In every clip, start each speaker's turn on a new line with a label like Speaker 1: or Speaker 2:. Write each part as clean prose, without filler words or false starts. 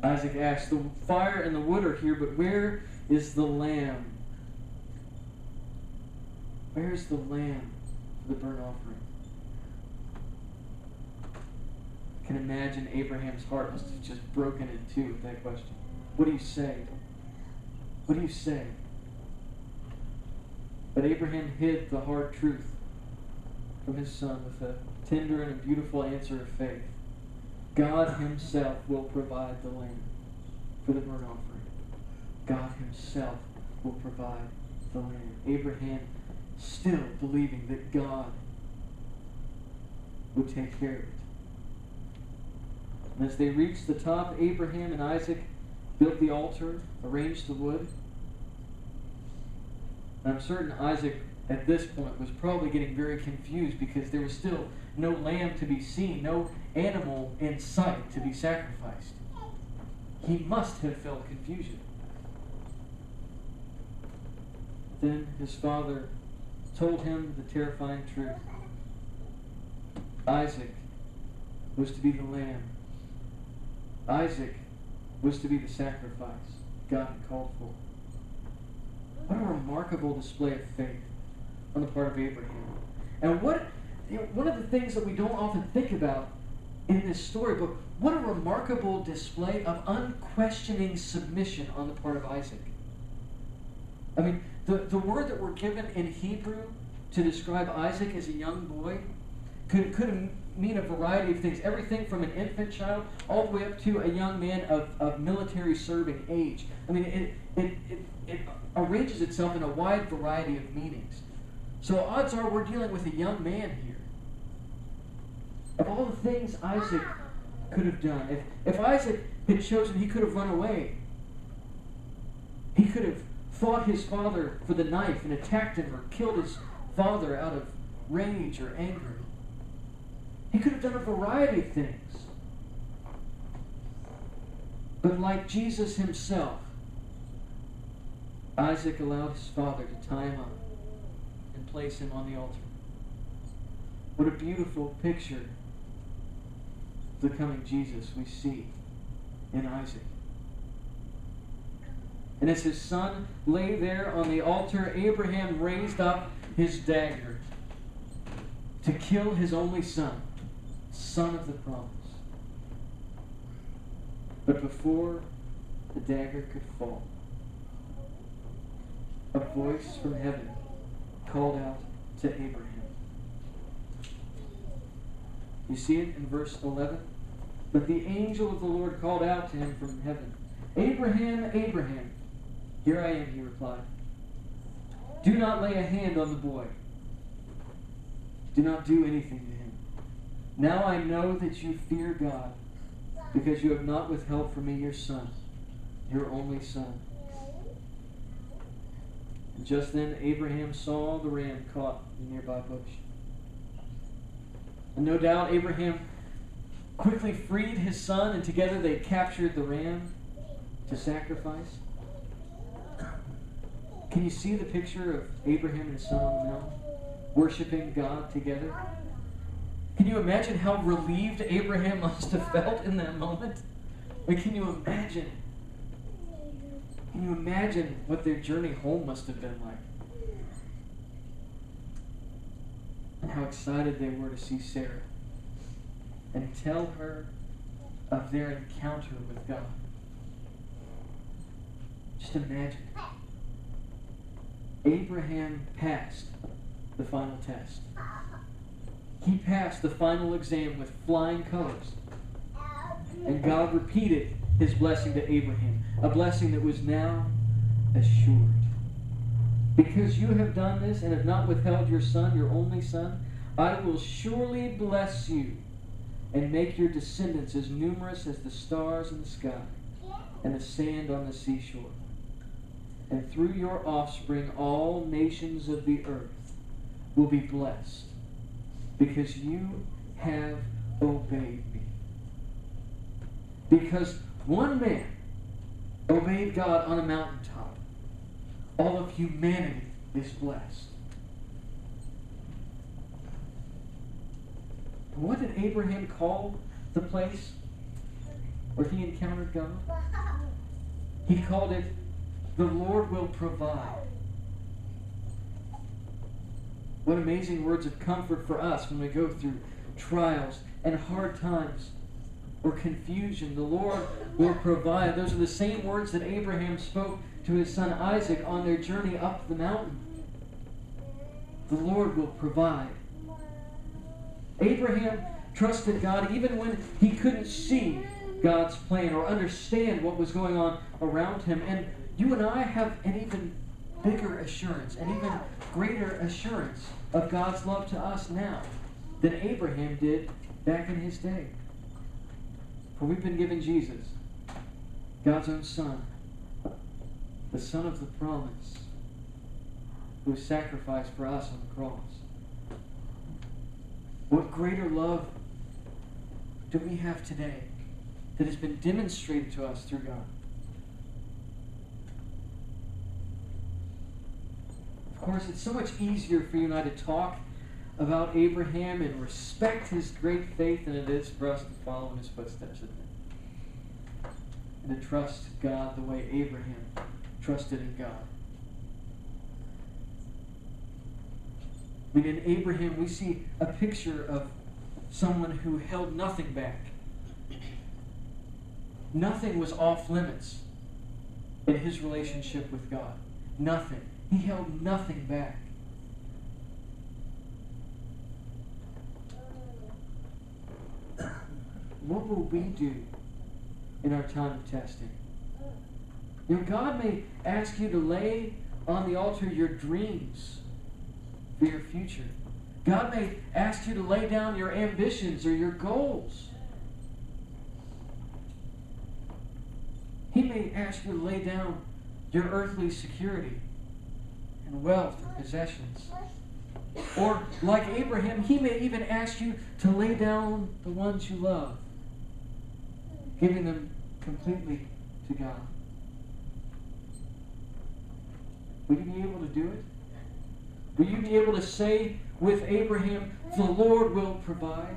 Speaker 1: Isaac asked, the fire and the wood are here, but where is the lamb? Where is the lamb for the burnt offering? I can imagine Abraham's heart must have just broken in two with that question. What do you say? What do you say? But Abraham hid the hard truth from his son with a tender and a beautiful answer of faith. God himself will provide the lamb for the burnt offering. God himself will provide the lamb. Abraham still believing that God would take care of it. And as they reached the top, Abraham and Isaac built the altar, arranged the wood. And I'm certain Isaac at this point was probably getting very confused because there was still no lamb to be seen, no animal in sight to be sacrificed. He must have felt confusion. Then his father told him the terrifying truth. Isaac was to be the lamb. Isaac was to be the sacrifice God had called for. What a remarkable display of faith on the part of Abraham. And one of the things that we don't often think about in this story, but what a remarkable display of unquestioning submission on the part of Isaac. I mean, the word that we're given in Hebrew to describe Isaac as a young boy could mean a variety of things. Everything from an infant child all the way up to a young man of military serving age. I mean, it arranges itself in a wide variety of meanings. So odds are we're dealing with a young man here. Of all the things Isaac could have done, if Isaac had chosen, he could have run away. He could have fought his father for the knife and attacked him or killed his father out of rage or anger. He could have done a variety of things. But like Jesus himself, Isaac allowed his father to tie him up and place him on the altar. What a beautiful picture of the coming Jesus we see in Isaac. And as his son lay there on the altar, Abraham raised up his dagger to kill his only son, son of the promise. But before the dagger could fall, a voice from heaven called out to Abraham. You see it in verse 11? But the angel of the Lord called out to him from heaven, Abraham, Abraham. Here I am, he replied. Do not lay a hand on the boy. Do not do anything to him. Now I know that you fear God, because you have not withheld from me your son, your only son. And just then Abraham saw the ram caught in a nearby bush. And no doubt Abraham quickly freed his son, and together they captured the ram to sacrifice. Can you see the picture of Abraham and his son on the mountain, worshiping God together? Can you imagine how relieved Abraham must have felt in that moment? Like, can you imagine? Can you imagine what their journey home must have been like? And how excited they were to see Sarah and tell her of their encounter with God. Just imagine. Abraham passed the final test. He passed the final exam with flying colors. And God repeated his blessing to Abraham, a blessing that was now assured. Because you have done this and have not withheld your son, your only son, I will surely bless you and make your descendants as numerous as the stars in the sky and the sand on the seashore. And through your offspring, all nations of the earth will be blessed, because you have obeyed me. Because one man obeyed God on a mountaintop, all of humanity is blessed. What did Abraham call the place? or he encountered God? He called it, the Lord will provide. What amazing words of comfort for us when we go through trials and hard times or confusion. The Lord will provide. Those are the same words that Abraham spoke to his son Isaac on their journey up the mountain. The Lord will provide. Abraham trusted God even when he couldn't see God's plan or understand what was going on around him. And you and I have an even bigger assurance, an even greater assurance of God's love to us now than Abraham did back in his day. For we've been given Jesus, God's own Son, the Son of the promise, who was sacrificed for us on the cross. What greater love do we have today that has been demonstrated to us through God? Of course, it's so much easier for you and I to talk about Abraham and respect his great faith than it is for us to follow in his footsteps, isn't it? And to trust God the way Abraham trusted in God. I mean, in Abraham, we see a picture of someone who held nothing back. Nothing was off limits in his relationship with God. Nothing. He held nothing back. What will we do in our time of testing? You know, God may ask you to lay on the altar your dreams for your future. God may ask you to lay down your ambitions or your goals. He may ask you to lay down your earthly security and wealth and possessions. Or, like Abraham, he may even ask you to lay down the ones you love, giving them completely to God. Will you be able to do it? Will you be able to say with Abraham, the Lord will provide?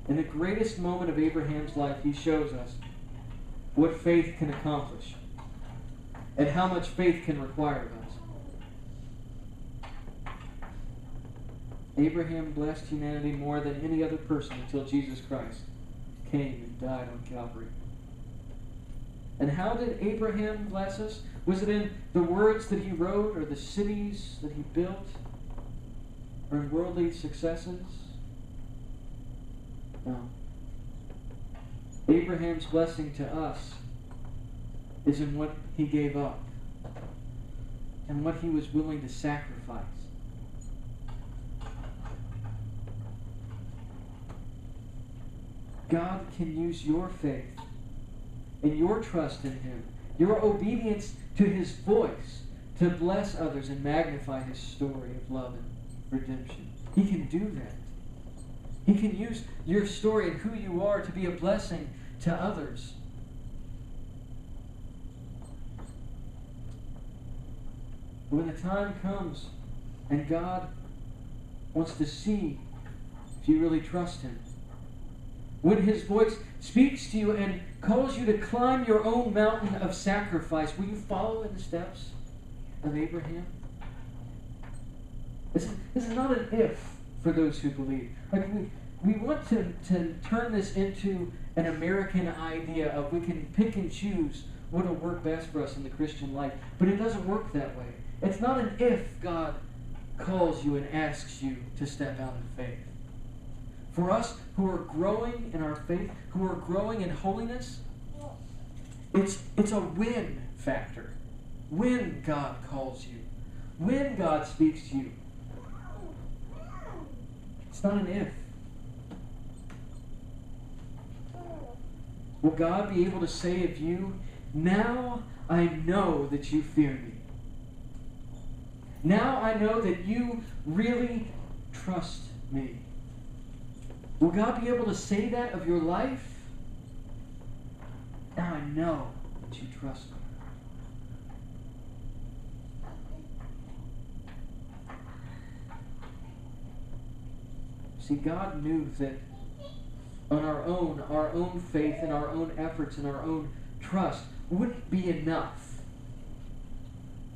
Speaker 1: In the greatest moment of Abraham's life, he shows us what faith can accomplish and how much faith can require of us. Abraham blessed humanity more than any other person until Jesus Christ came and died on Calvary. And how did Abraham bless us? Was it in the words that he wrote, or the cities that he built, or in worldly successes? No. Abraham's blessing to us is in what he gave up and what he was willing to sacrifice. God can use your faith and your trust in him, your obedience to his voice, to bless others and magnify his story of love and redemption. He can do that. He can use your story and who you are to be a blessing to others. When the time comes and God wants to see if you really trust him, when his voice speaks to you and calls you to climb your own mountain of sacrifice, will you follow in the steps of Abraham? This is not an if for those who believe. Like we want to turn this into an American idea of we can pick and choose what will work best for us in the Christian life. But it doesn't work that way. It's not an if God calls you and asks you to step out in faith. For us who are growing in our faith, who are growing in holiness, it's a when factor. When God calls you, when God speaks to you. It's not an if. Will God be able to say of you, now I know that you fear me. Now I know that you really trust me. Will God be able to say that of your life? Now I know that you trust me. See, God knew that on our own faith and our own efforts and our own trust wouldn't be enough.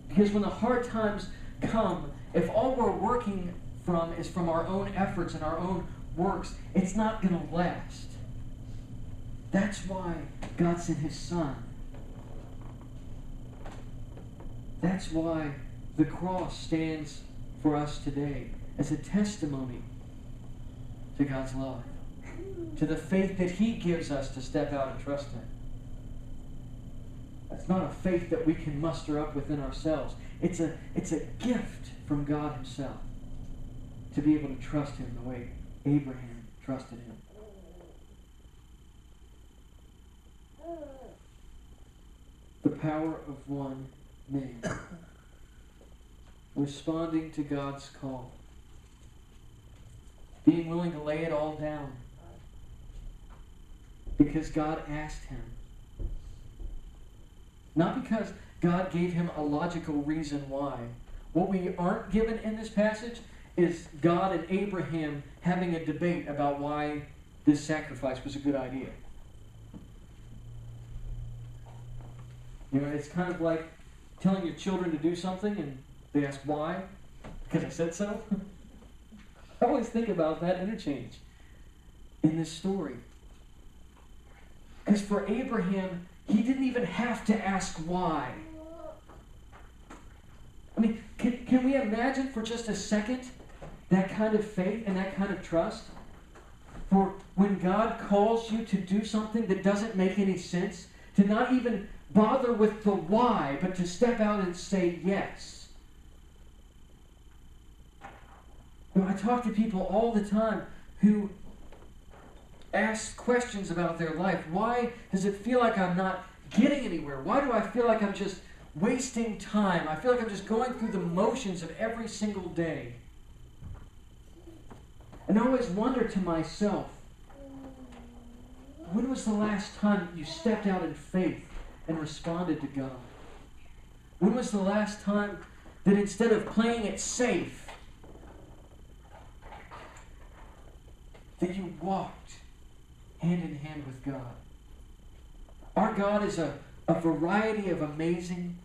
Speaker 1: Because when the hard times come, if all we're working from is from our own efforts and our own works, it's not going to last. That's why God sent His Son. That's why the cross stands for us today as a testimony to God's love, to the faith that He gives us to step out and trust Him. That's not a faith that we can muster up within ourselves. It's a gift from God Himself to be able to trust Him the way Abraham trusted Him. The power of one man responding to God's call, being willing to lay it all down because God asked him. Not because God gave him a logical reason why. What we aren't given in this passage is God and Abraham having a debate about why this sacrifice was a good idea. You know, it's kind of like telling your children to do something and they ask why, because I said so. I always think about that interchange in this story. Because for Abraham, he didn't even have to ask why. I mean, can we imagine for just a second that kind of faith and that kind of trust? For when God calls you to do something that doesn't make any sense, to not even bother with the why, but to step out and say yes. You know, I talk to people all the time who ask questions about their life. Why does it feel like I'm not getting anywhere? Why do I feel like I'm just wasting time? I feel like I'm just going through the motions of every single day. And I always wonder to myself, when was the last time you stepped out in faith and responded to God? When was the last time that instead of playing it safe, that you walked hand in hand with God? Our God is a variety of amazing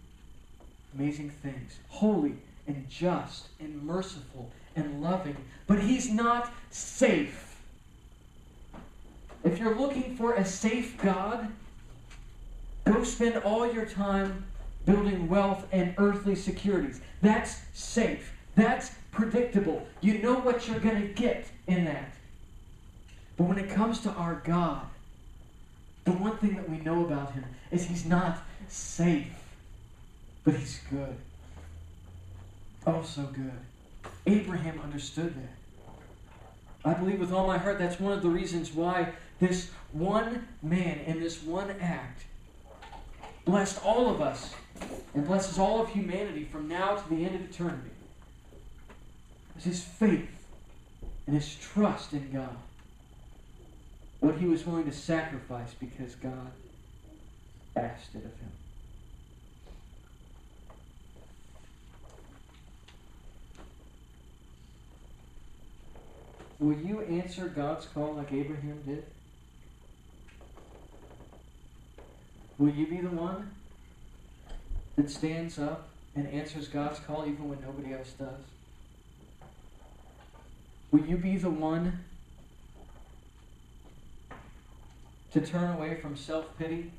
Speaker 1: things. Holy and just and merciful and loving. But He's not safe. If you're looking for a safe God, go spend all your time building wealth and earthly securities. That's safe. That's predictable. You know what you're going to get in that. But when it comes to our God, the one thing that we know about Him is He's not safe, but He's good. Oh, so good. Abraham understood that. I believe with all my heart that's one of the reasons why this one man in this one act blessed all of us and blesses all of humanity from now to the end of eternity. It's his faith and his trust in God. What he was willing to sacrifice because God asked it of him. Will you answer God's call like Abraham did? Will you be the one that stands up and answers God's call even when nobody else does? Will you be the one to turn away from self-pity,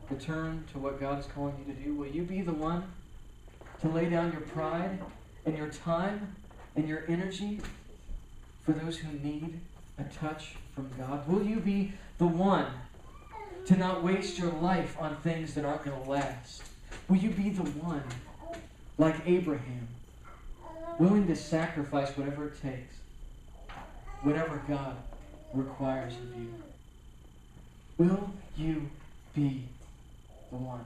Speaker 1: to turn to what God is calling you to do? Will you be the one to lay down your pride and your time and your energy for those who need a touch from God? Will you be the one to not waste your life on things that aren't going to last? Will you be the one, like Abraham, willing to sacrifice whatever it takes, whatever God requires of you? Will you be the one?